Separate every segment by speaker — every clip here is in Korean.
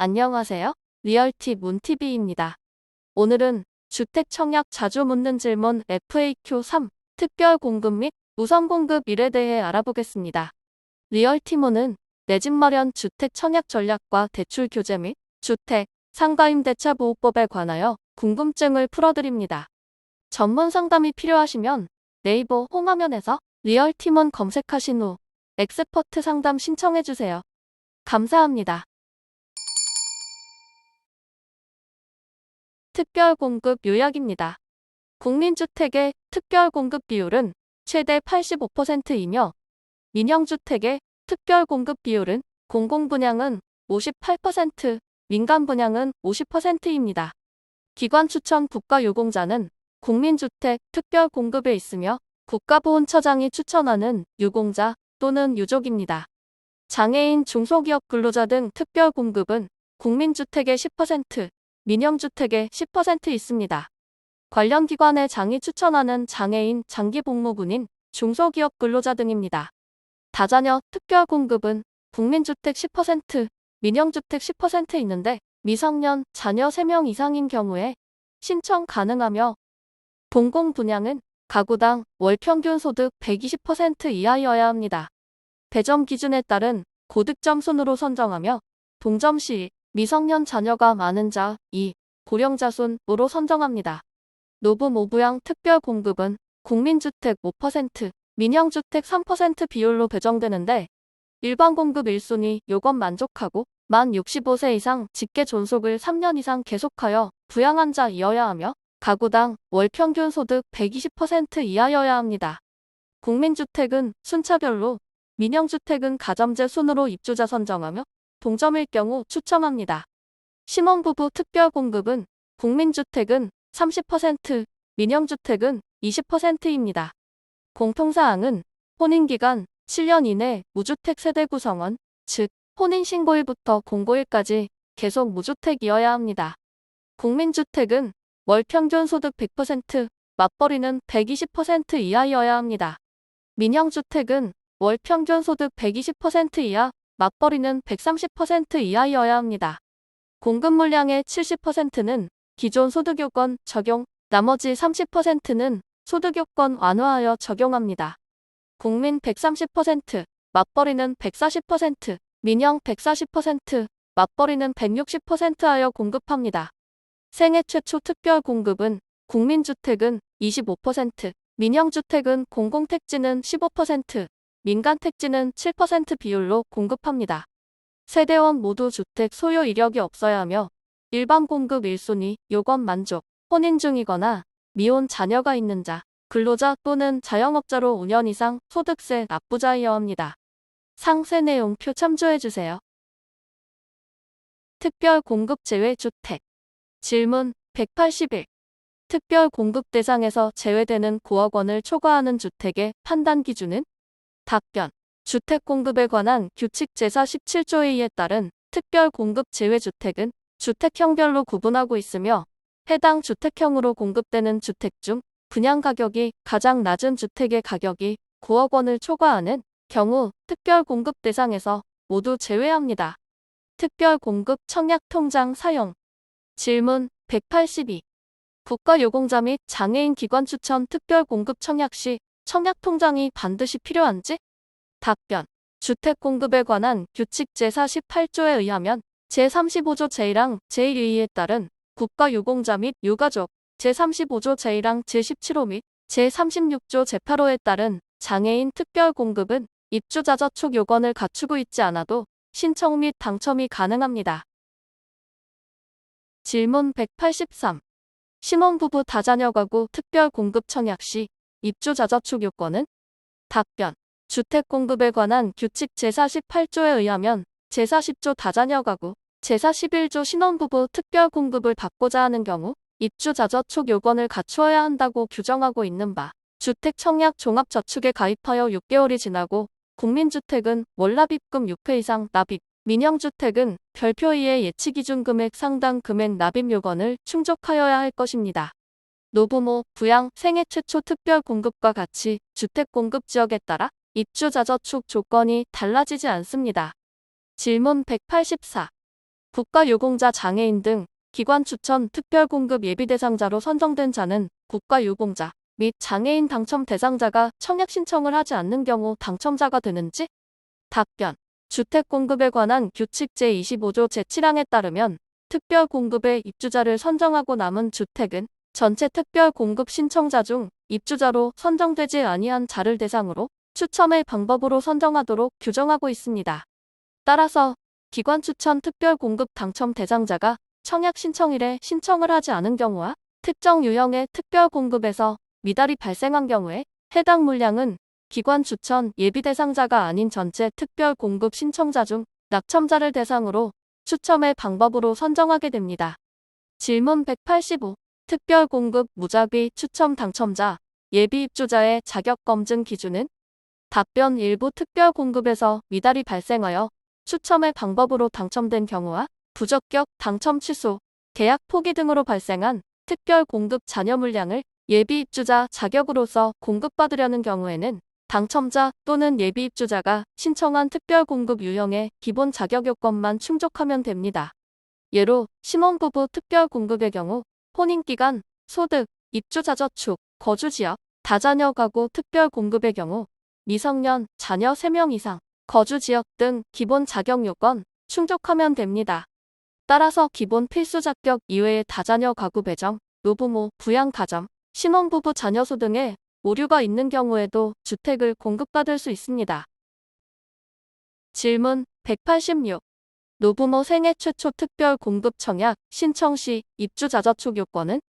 Speaker 1: 안녕하세요. 리얼티 문TV입니다. 오늘은 주택 청약 자주 묻는 질문 FAQ 3 특별 공급 및 우선 공급 일에 대해 알아보겠습니다. 리얼티문은 내 집 마련 주택 청약 전략과 대출 교재 및 주택 상가임대차 보호법에 관하여 궁금증을 풀어드립니다. 전문 상담이 필요하시면 네이버 홈화면에서 리얼티문 검색하신 후 엑스퍼트 상담 신청해주세요. 감사합니다. 특별 공급 요약입니다. 국민주택의 특별 공급 비율은 최대 85%이며 민영주택의 특별 공급 비율은 공공분양은 58%, 민간분양은 50%입니다. 기관 추천 국가유공자는 국민주택 특별 공급에 있으며 국가보훈처장이 추천하는 유공자 또는 유족입니다. 장애인, 중소기업 근로자 등 특별 공급은 국민주택의 10%, 민영주택의 10% 있습니다. 관련 기관의 장이 추천하는 장애인, 장기복무군인, 중소기업 근로자 등입니다. 다자녀 특별 공급은 국민주택 10%, 민영주택 10% 있는데 미성년 자녀 3명 이상인 경우에 신청 가능하며 공공분양은 가구당 월 평균 소득 120% 이하여야 합니다. 배점 기준에 따른 고득점 순으로 선정하며 동점 시 미성년 자녀가 많은 자 2, 고령자 순으로 선정합니다. 노부 모부양 특별 공급은 국민주택 5%, 민영주택 3% 비율로 배정되는데 일반 공급 1순위 요건 만족하고 만 65세 이상 직계 존속을 3년 이상 계속하여 부양한 자이어야 하며 가구당 월 평균 소득 120% 이하여야 합니다. 국민주택은 순차별로, 민영주택은 가점제 순으로 입주자 선정하며 동점일 경우 추첨합니다. 신혼부부 특별 공급은 국민주택은 30%, 민영주택은 20%입니다. 공통사항은 혼인기간 7년 이내 무주택 세대 구성원, 즉 혼인신고일부터 공고일까지 계속 무주택이어야 합니다. 국민주택은 월 평균 소득 100%, 맞벌이는 120% 이하여야 합니다. 민영주택은 월 평균 소득 120% 이하, 맞벌이는 130% 이하여야 합니다. 공급 물량의 70%는 기존 소득요건 적용, 나머지 30%는 소득요건 완화하여 적용합니다. 국민 130%, 맞벌이는 140%, 민영 140%, 맞벌이는 160% 하여 공급합니다. 생애 최초 특별 공급은 국민주택은 25%, 민영주택은 공공택지는 15%, 민간택지는 7% 비율로 공급합니다. 세대원 모두 주택 소유 이력이 없어야 하며 일반 공급 1순위 요건 만족, 혼인 중이거나 미혼 자녀가 있는 자, 근로자 또는 자영업자로 5년 이상 소득세 납부자이어야 합니다. 상세 내용 표 참조해주세요. 특별 공급 제외 주택. 질문 181. 특별 공급 대상에서 제외되는 9억 원을 초과하는 주택의 판단 기준은? 답변. 주택 공급에 관한 규칙 제4 17조에 따른 특별 공급 제외 주택은 주택형별로 구분하고 있으며 해당 주택형으로 공급되는 주택 중 분양 가격이 가장 낮은 주택의 가격이 9억 원을 초과하는 경우 특별 공급 대상에서 모두 제외합니다. 특별 공급 청약 통장 사용. 질문 182. 국가유공자 및 장애인 기관 추천 특별 공급 청약 시 청약 통장이 반드시 필요한지? 답변. 주택 공급에 관한 규칙 제4 18조에 의하면 제35조 제1항 제1의에 따른 국가유공자 및 유가족, 제35조 제1항 제17호 및 제36조 제8호에 따른 장애인 특별 공급은 입주자 저촉 요건을 갖추고 있지 않아도 신청 및 당첨이 가능합니다. 질문 183. 신혼부부 다자녀 가구 특별 공급 청약 시 입주자 저촉 요건은? 답변. 주택 공급에 관한 규칙 제4 18조에 의하면 제4 10조 다자녀 가구, 제4 11조 신혼부부 특별 공급을 받고자 하는 경우 입주자 저촉 요건을 갖추어야 한다고 규정하고 있는 바, 주택 청약 종합저축에 가입하여 6개월이 지나고 국민주택은 월납입금 6회 이상 납입, 민영주택은 별표이의 예치기준금액 상당 금액 납입 요건을 충족하여야 할 것입니다. 노부모, 부양, 생애 최초 특별 공급과 같이 주택 공급 지역에 따라 입주자 저축 조건이 달라지지 않습니다. 질문 184. 국가유공자 장애인 등 기관 추천 특별공급 예비 대상자로 선정된 자는 국가유공자 및 장애인 당첨 대상자가 청약 신청을 하지 않는 경우 당첨자가 되는지? 답변. 주택공급에 관한 규칙 제25조 제7항에 따르면 특별공급의 입주자를 선정하고 남은 주택은 전체 특별공급 신청자 중 입주자로 선정되지 아니한 자를 대상으로 추첨의 방법으로 선정하도록 규정하고 있습니다. 따라서 기관 추천 특별공급 당첨 대상자가 청약 신청일에 신청을 하지 않은 경우와 특정 유형의 특별공급에서 미달이 발생한 경우에 해당 물량은 기관 추천 예비 대상자가 아닌 전체 특별공급 신청자 중 낙첨자를 대상으로 추첨의 방법으로 선정하게 됩니다. 질문 185. 특별공급 무작위 추첨 당첨자 예비 입주자의 자격검증 기준은? 답변. 일부 특별공급에서 미달이 발생하여 추첨의 방법으로 당첨된 경우와 부적격 당첨 취소, 계약 포기 등으로 발생한 특별공급 잔여 물량을 예비 입주자 자격으로서 공급받으려는 경우에는 당첨자 또는 예비 입주자가 신청한 특별공급 유형의 기본 자격 요건만 충족하면 됩니다. 예로 신혼부부 특별공급의 경우 혼인기간, 소득, 입주자저축, 거주지역, 다자녀 가구 특별공급의 경우 미성년, 자녀 3명 이상, 거주지역 등 기본 자격 요건 충족하면 됩니다. 따라서 기본 필수 자격 이외의 다자녀 가구 배정, 노부모, 부양가점, 신혼부부 자녀수 등의 오류가 있는 경우에도 주택을 공급받을 수 있습니다. 질문 186. 노부모 생애 최초 특별 공급 청약 신청 시 입주자저축 요건은?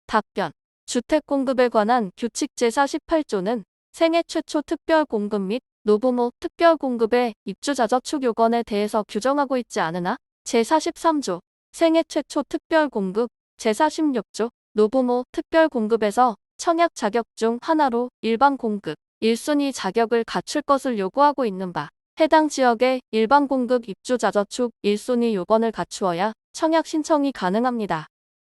Speaker 1: 답변. 주택 공급에 관한 규칙 제48조는 생애 최초 특별 공급 및 노부모 특별 공급의 입주자저축 요건에 대해서 규정하고 있지 않으나 제43조 생애 최초 특별 공급, 제46조 노부모 특별 공급에서 청약 자격 중 하나로 일반 공급 1순위 자격을 갖출 것을 요구하고 있는 바, 해당 지역의 일반 공급 입주자저축 1순위 요건을 갖추어야 청약 신청이 가능합니다.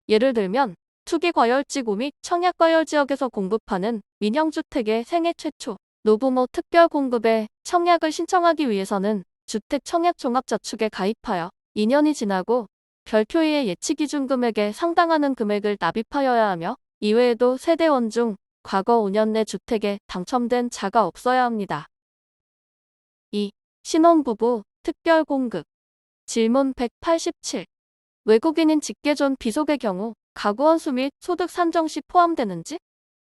Speaker 1: 예를 들면 투기과열지구 및 청약과열지역에서 공급하는 민영주택의 생애 최초 노부모 특별 공급에 청약을 신청하기 위해서는 주택청약종합저축에 가입하여 2년이 지나고 별표의 예치기준 금액에 상당하는 금액을 납입하여야 하며 이외에도 세대원 중 과거 5년 내 주택에 당첨된 자가 없어야 합니다. 2. 신혼부부 특별공급. 질문 187. 외국인인 직계존 비속의 경우 가구원수 및 소득 산정 시 포함되는지?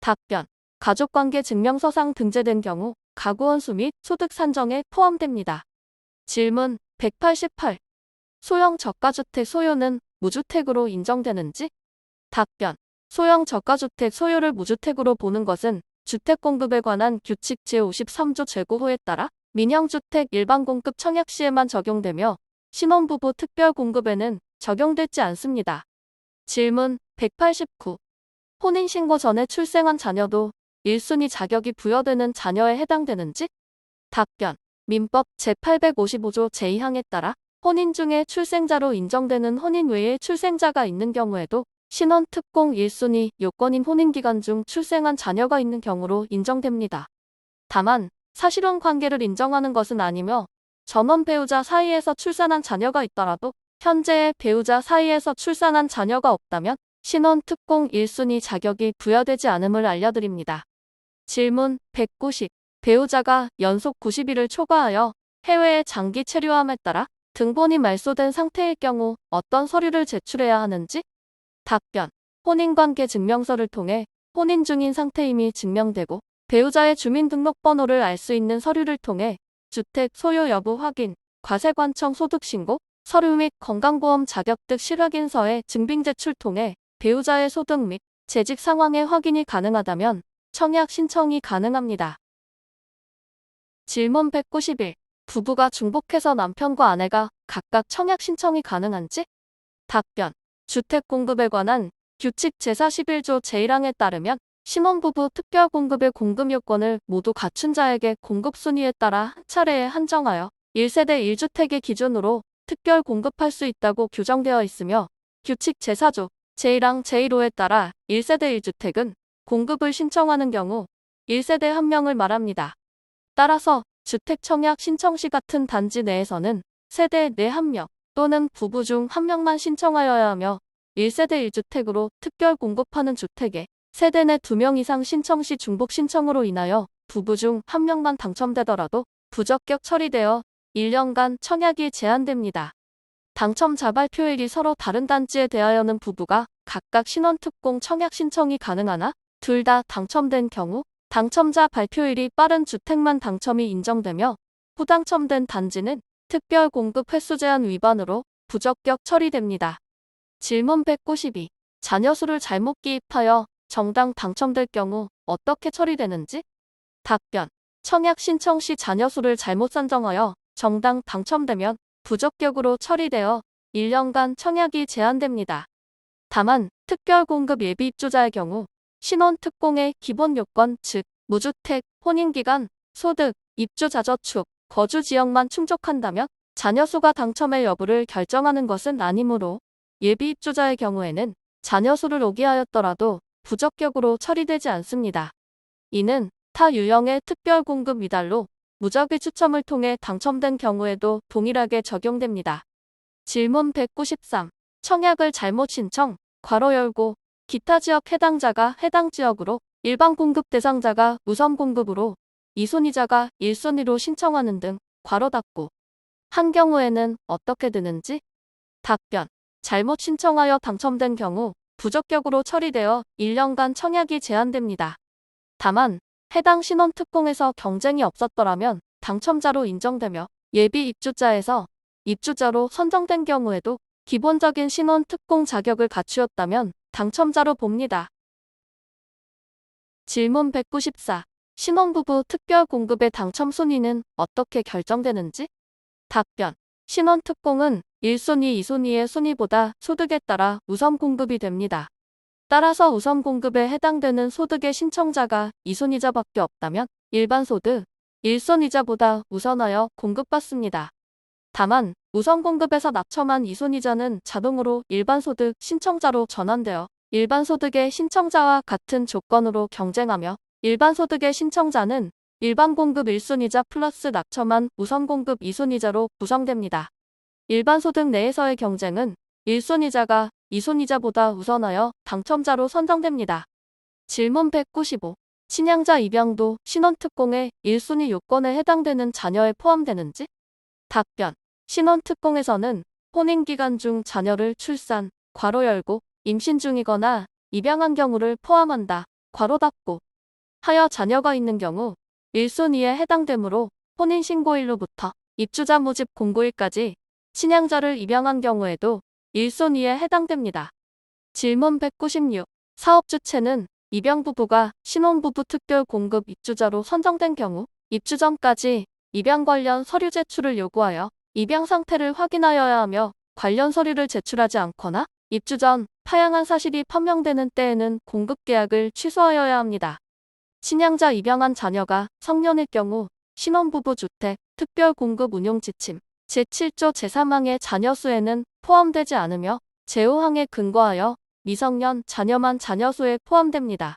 Speaker 1: 답변. 가족관계 증명서상 등재된 경우 가구원수 및 소득 산정에 포함됩니다. 질문 188. 소형 저가주택 소유는 무주택으로 인정되는지? 답변. 소형 저가주택 소유를 무주택으로 보는 것은 주택공급에 관한 규칙 제53조 재고호에 따라 민영주택 일반공급 청약 시에만 적용되며 신혼부부 특별공급에는 적용되지 않습니다. 질문 189. 혼인신고 전에 출생한 자녀도 1순위 자격이 부여되는 자녀에 해당되는지? 답변. 민법 제855조 제2항에 따라 혼인 중에 출생자로 인정되는 혼인 외에 출생자가 있는 경우에도 신혼 특공 1순위 요건인 혼인기간 중 출생한 자녀가 있는 경우로 인정됩니다. 다만 사실혼 관계를 인정하는 것은 아니며 전원 배우자 사이에서 출산한 자녀가 있더라도 현재의 배우자 사이에서 출산한 자녀가 없다면 신혼 특공 1순위 자격이 부여되지 않음을 알려드립니다. 질문 190. 배우자가 연속 90일을 초과하여 해외에 장기 체류함에 따라 등본이 말소된 상태일 경우 어떤 서류를 제출해야 하는지? 답변. 혼인관계 증명서를 통해 혼인 중인 상태임이 증명되고 배우자의 주민등록번호를 알 수 있는 서류를 통해 주택 소유 여부 확인, 과세관청 소득신고, 서류 및 건강보험 자격증 실확인서의 증빙 제출 통해 배우자의 소득 및 재직 상황의 확인이 가능하다면 청약 신청이 가능합니다. 질문 191. 부부가 중복해서 남편과 아내가 각각 청약 신청이 가능한지? 답변. 주택공급에 관한 규칙 제41조 제1항에 따르면 신혼부부 특별공급의 공급 요건을 모두 갖춘 자에게 공급순위에 따라 한 차례에 한정하여 1세대 1주택의 기준으로 특별 공급할 수 있다고 규정되어 있으며 규칙 제4조 제1항 제1호에 따라 1세대 1주택은 공급을 신청하는 경우 1세대 1명을 말합니다. 따라서 주택 청약 신청 시 같은 단지 내에서는 세대 내 1명 또는 부부 중 한 명만 신청하여야 하며 1세대 1주택으로 특별 공급하는 주택에 세대 내 2명 이상 신청 시 중복 신청으로 인하여 부부 중 한 명만 당첨되더라도 부적격 처리되어 1년간 청약이 제한됩니다. 당첨자 발표일이 서로 다른 단지에 대하여는 부부가 각각 신원특공 청약 신청이 가능하나 둘 다 당첨된 경우 당첨자 발표일이 빠른 주택만 당첨이 인정되며 후당첨된 단지는 특별 공급 횟수 제한 위반으로 부적격 처리됩니다. 질문 192. 자녀 수를 잘못 기입하여 정당 당첨될 경우 어떻게 처리되는지? 답변. 청약 신청 시 자녀 수를 잘못 산정하여 정당 당첨되면 부적격으로 처리되어 1년간 청약이 제한됩니다. 다만 특별 공급 예비 입주자의 경우 신원특공의 기본 요건 즉 무주택, 혼인기간, 소득, 입주자저축, 거주 지역만 충족한다면 자녀 수가 당첨의 여부를 결정하는 것은 아니므로 예비 입주자의 경우에는 자녀 수를 오기하였더라도 부적격으로 처리되지 않습니다. 이는 타 유형의 특별 공급 미달로 무작위 추첨을 통해 당첨된 경우에도 동일하게 적용됩니다. 질문 193. 청약을 잘못 신청, 괄호 열고, 기타 지역 해당자가 해당 지역으로, 일반 공급 대상자가 우선 공급으로, 2순위자가 1순위로 신청하는 등, 괄호 닫고, 한 경우에는 어떻게 되는지? 답변. 잘못 신청하여 당첨된 경우 부적격으로 처리되어 1년간 청약이 제한됩니다. 다만 해당 신원특공에서 경쟁이 없었더라면 당첨자로 인정되며 예비 입주자에서 입주자로 선정된 경우에도 기본적인 신원특공 자격을 갖추었다면 당첨자로 봅니다. 질문 194. 신혼부부 특별 공급의 당첨 순위는 어떻게 결정되는지? 답변. 신원특공은 1순위, 2순위의 순위보다 소득에 따라 우선 공급이 됩니다. 따라서 우선 공급에 해당되는 소득의 신청자가 2순위자밖에 없다면 일반 소득 1순위자보다 우선하여 공급받습니다. 다만 우선 공급에서 낙첨한 2순위자는 자동으로 일반 소득 신청자로 전환되어 일반 소득의 신청자와 같은 조건으로 경쟁하며 일반 소득의 신청자는 일반 공급 1순위자 플러스 낙첨한 우선 공급 2순위자로 구성됩니다. 일반 소득 내에서의 경쟁은 1순위자가 2순위자보다 우선하여 당첨자로 선정됩니다. 질문 195. 친양자 입양도 신원특공의 1순위 요건에 해당되는 자녀에 포함되는지? 답변. 신원특공에서는 혼인기간 중 자녀를 출산, 괄호 열고, 임신 중이거나 입양한 경우를 포함한다, 괄호 닫고, 하여 자녀가 있는 경우 1순위에 해당되므로 혼인신고일로부터 입주자 모집 공고일까지 친양자를 입양한 경우에도 1순위에 해당됩니다. 질문 196. 사업주체는 입양부부가 신혼부부 특별 공급 입주자로 선정된 경우 입주 전까지 입양 관련 서류 제출을 요구하여 입양 상태를 확인하여야 하며 관련 서류를 제출하지 않거나 입주 전 파양한 사실이 판명되는 때에는 공급계약을 취소하여야 합니다. 친양자 입양한 자녀가 성년일 경우 신혼부부 주택 특별 공급 운용 지침 제7조 제3항의 자녀 수에는 포함되지 않으며 제5항에 근거하여 미성년 자녀만 자녀 수에 포함됩니다.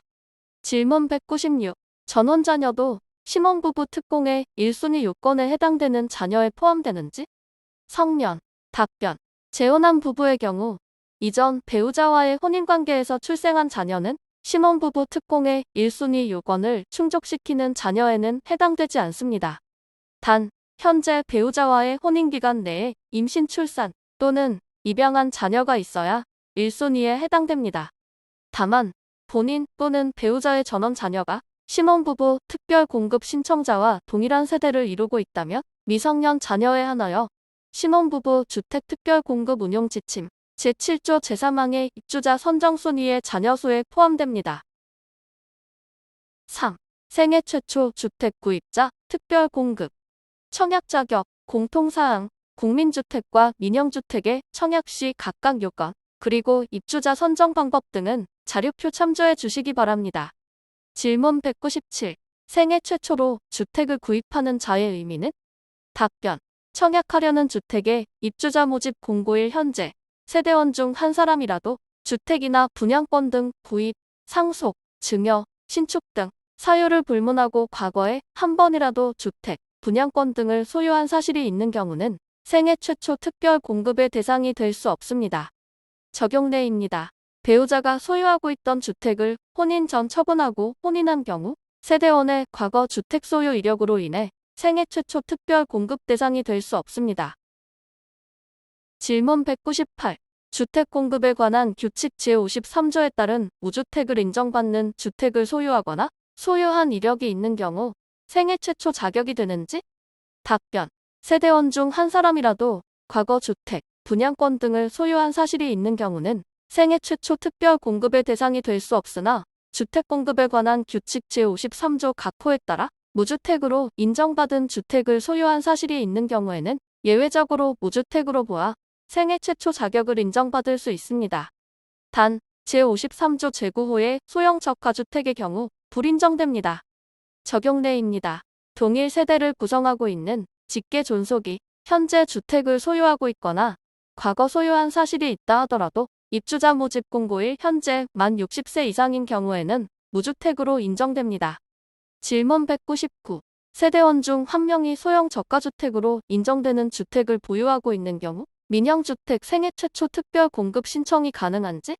Speaker 1: 질문 196. 전원 자녀도 신혼부부 특공의 1순위 요건에 해당되는 자녀에 포함되는지? 성년. 답변. 재혼한 부부의 경우 이전 배우자와의 혼인관계에서 출생한 자녀는 신혼부부 특공의 1순위 요건을 충족시키는 자녀에는 해당되지 않습니다. 단, 현재 배우자와의 혼인기간 내에 임신 출산 또는 입양한 자녀가 있어야 1순위에 해당됩니다. 다만, 본인 또는 배우자의 전원 자녀가 신혼부부 특별 공급 신청자와 동일한 세대를 이루고 있다면 미성년 자녀에 한하여 신혼부부 주택 특별 공급 운용 지침 제7조 제3항의 입주자 선정 순위의 자녀 수에 포함됩니다. 3. 생애 최초 주택 구입자 특별 공급 청약 자격, 공통사항, 국민주택과 민영주택의 청약 시 각각 요건, 그리고 입주자 선정 방법 등은 자료표 참조해 주시기 바랍니다. 질문 197. 생애 최초로 주택을 구입하는 자의 의미는? 답변. 청약하려는 주택의 입주자 모집 공고일 현재 세대원 중 한 사람이라도 주택이나 분양권 등 구입, 상속, 증여, 신축 등 사유를 불문하고 과거에 한 번이라도 주택, 분양권 등을 소유한 사실이 있는 경우는 생애 최초 특별 공급의 대상이 될 수 없습니다. 적용내입니다. 배우자가 소유하고 있던 주택을 혼인 전 처분하고 혼인한 경우 세대원의 과거 주택 소유 이력으로 인해 생애 최초 특별 공급 대상이 될 수 없습니다. 질문 198. 주택 공급에 관한 규칙 제53조에 따른 무주택을 인정받는 주택을 소유하거나 소유한 이력이 있는 경우 생애 최초 자격이 되는지? 답변. 세대원 중 한 사람이라도 과거 주택, 분양권 등을 소유한 사실이 있는 경우는 생애 최초 특별 공급의 대상이 될 수 없으나 주택 공급에 관한 규칙 제53조 각호에 따라 무주택으로 인정받은 주택을 소유한 사실이 있는 경우에는 예외적으로 무주택으로 보아 생애 최초 자격을 인정받을 수 있습니다. 단, 제53조 제9호의 소형 저가주택의 경우 불인정됩니다. 적용내입니다. 동일 세대를 구성하고 있는 직계 존속이 현재 주택을 소유하고 있거나 과거 소유한 사실이 있다 하더라도 입주자 모집 공고일 현재 만 60세 이상인 경우에는 무주택으로 인정됩니다. 질문 199. 세대원 중 한 명이 소형 저가주택으로 인정되는 주택을 보유하고 있는 경우 민영주택 생애 최초 특별 공급 신청이 가능한지?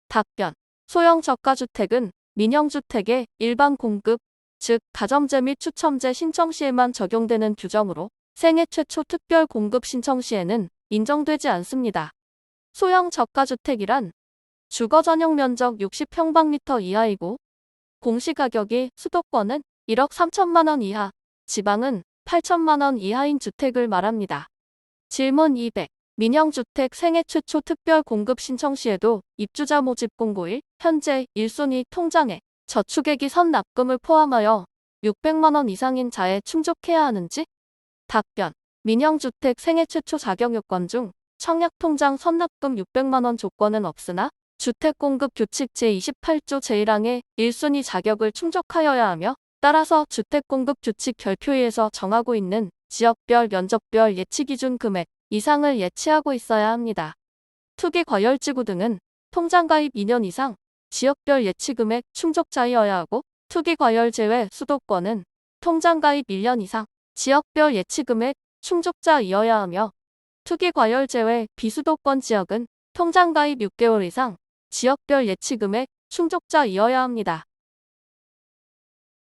Speaker 1: 답변. 소형 저가주택은 민영주택의 일반 공급, 즉 가점제 및 추첨제 신청 시에만 적용되는 규정으로 생애 최초 특별 공급 신청 시에는 인정되지 않습니다. 소형 저가주택이란 주거 전용 면적 60평방미터 이하이고 공시가격이 수도권은 1억 3천만 원 이하, 지방은 8천만 원 이하인 주택을 말합니다. 질문 200. 민영주택 생애 최초 특별 공급 신청 시에도 입주자 모집 공고일 현재 1순위 통장에 저축액이 선납금을 포함하여 600만 원 이상인 자에 충족해야 하는지? 답변. 민영주택 생애 최초 자격 요건 중 청약통장 선납금 600만 원 조건은 없으나 주택공급 규칙 제28조 제1항의 1순위 자격을 충족하여야 하며 따라서 주택공급 규칙 결표위에서 정하고 있는 지역별 면적별 예치기준 금액 이상을 예치하고 있어야 합니다. 투기과열지구 등은 통장가입 2년 이상 지역별 예치금액 충족자이어야 하고 투기과열 제외 수도권은 통장가입 1년 이상 지역별 예치금액 충족자이어야 하며 투기과열 제외 비수도권 지역은 통장가입 6개월 이상 지역별 예치금액 충족자이어야 합니다.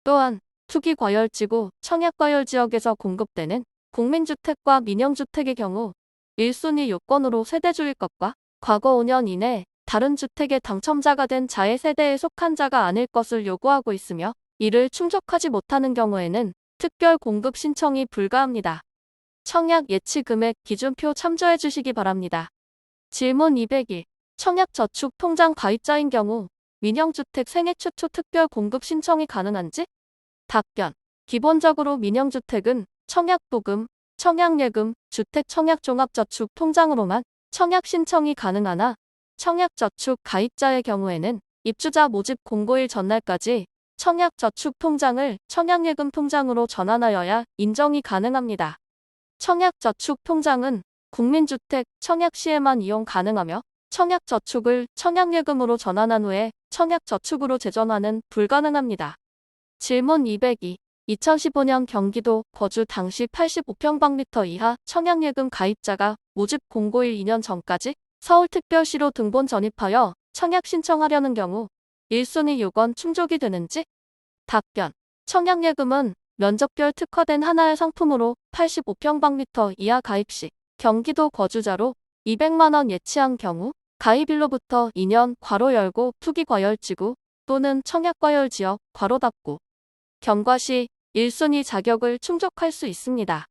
Speaker 1: 또한 투기과열지구, 청약과열지역에서 공급되는 국민주택과 민영주택의 경우 1순위 요건으로 세대주일 것과 과거 5년 이내 다른 주택의 당첨자가 된 자의 세대에 속한 자가 아닐 것을 요구하고 있으며 이를 충족하지 못하는 경우에는 특별 공급 신청이 불가합니다. 청약 예치금액 기준표 참조해 주시기 바랍니다. 질문 201. 청약저축 통장 가입자인 경우 민영주택 생애 최초 특별 공급 신청이 가능한지? 답변. 기본적으로 민영주택은 청약부금, 청약예금, 주택청약종합저축 통장으로만 청약 신청이 가능하나 청약저축 가입자의 경우에는 입주자 모집 공고일 전날까지 청약저축 통장을 청약예금 통장으로 전환하여야 인정이 가능합니다. 청약저축 통장은 국민주택 청약 시에만 이용 가능하며 청약저축을 청약예금으로 전환한 후에 청약저축으로 재전환은 불가능합니다. 질문 202. 2015년 경기도 거주 당시 85평방미터 이하 청약예금 가입자가 모집 공고일 2년 전까지 서울특별시로 등본 전입하여 청약 신청하려는 경우 1순위 요건 충족이 되는지? 답변. 청약예금은 면적별 특화된 하나의 상품으로 85평방미터 이하 가입 시 경기도 거주자로 200만 원 예치한 경우 가입일로부터 2년 괄호 열고 투기과열지구 또는 청약과열지역 괄호 닫고 경과 시 1순위 자격을 충족할 수 있습니다.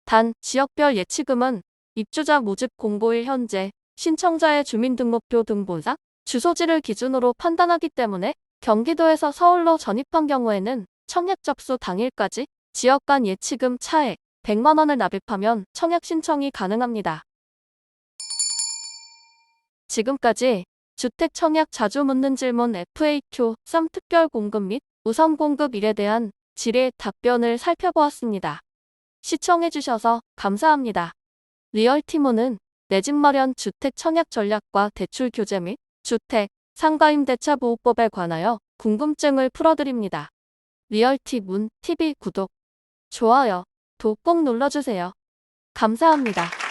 Speaker 1: 단, 지역별 예치금은 입주자 모집 공고일 현재 신청자의 주민등록표 등본상 주소지를 기준으로 판단하기 때문에 경기도에서 서울로 전입한 경우에는 청약 접수 당일까지 지역 간 예치금 차액 100만 원을 납입하면 청약 신청이 가능합니다. 지금까지 주택 청약 자주 묻는 질문 FAQ 썸 특별 공급 및 우선 공급 일에 대한 질의 답변을 살펴보았습니다. 시청해주셔서 감사합니다. 리얼티모는 내 집 마련 주택 청약 전략과 대출 교재 및 주택 상가임대차 보호법에 관하여 궁금증을 풀어드립니다. 리얼티문 TV 구독, 좋아요, 도 꼭 눌러주세요. 감사합니다.